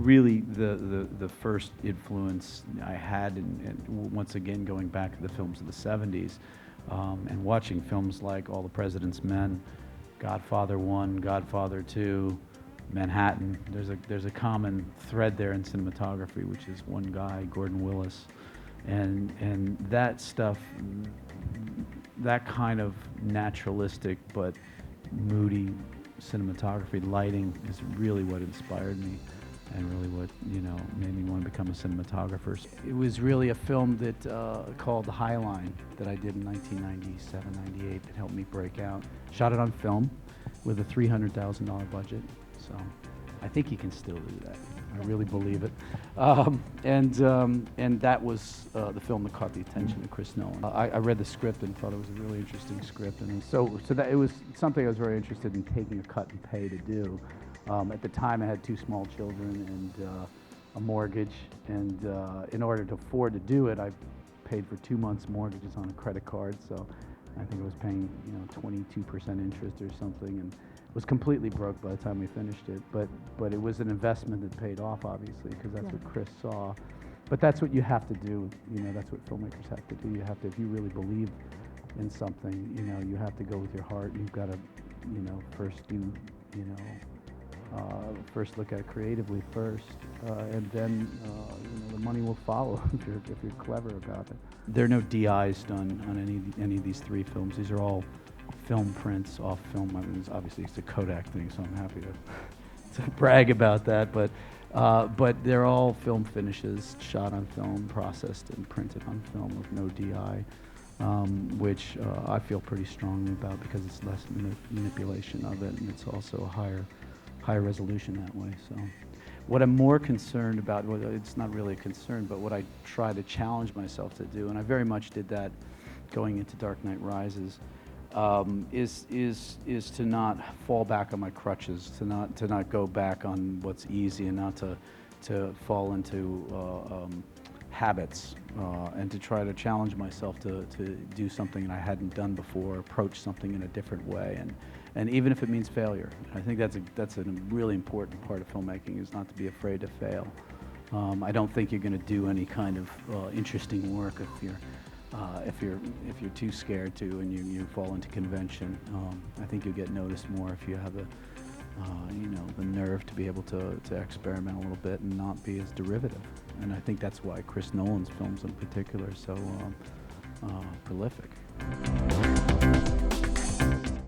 really the first influence I had, and once again going back to the films of the 70s, and watching films like All the President's Men, Godfather 1, Godfather 2, Manhattan. There's a common thread there in cinematography, which is one guy, Gordon Willis, and that stuff, that kind of naturalistic but moody cinematography, lighting, is really what inspired me, and really what, made me want to become a cinematographer. It was really a film that called The High Line that I did in 1997, 98 that helped me break out. Shot it on film with a $300,000 budget, so I think you can still do that. I really believe it. And that was the film that caught the attention of Chris Nolan. I read the script and thought it was a really interesting script, and so that it was something I was very interested in taking a cut and pay to do. At the time, I had 2 small children and a mortgage, and in order to afford to do it, I paid for 2 months' mortgages on a credit card. So I think I was paying 22% interest or something, and was completely broke by the time we finished it. But it was an investment that paid off, obviously, because that's what Chris saw. But that's what you have to do. That's what filmmakers have to do. You have to, if you really believe in something, you have to go with your heart. You've got to, first do, first look at it creatively first, and then the money will follow if you're clever about it. There are no DIs done on any of these 3 films. These are all film prints off film. I mean, obviously it's a Kodak thing, so I'm happy to brag about that. But they're all film finishes, shot on film, processed and printed on film with no DI, which I feel pretty strongly about because it's less manipulation of it, and it's also a higher resolution that way. So what I'm more concerned about, well, it's not really a concern, but what I try to challenge myself to do, and I very much did that going into Dark Knight Rises, is to not fall back on my crutches, to not go back on what's easy, and not to fall into habits, and to try to challenge myself to do something that I hadn't done before, approach something in a different way, and even if it means failure. I think that's a really important part of filmmaking, is not to be afraid to fail. I don't think you're going to do any kind of interesting work if you're too scared to, and you fall into convention. I think you'll get noticed more if you have the nerve to be able to experiment a little bit and not be as derivative. And I think that's why Chris Nolan's films in particular are so prolific.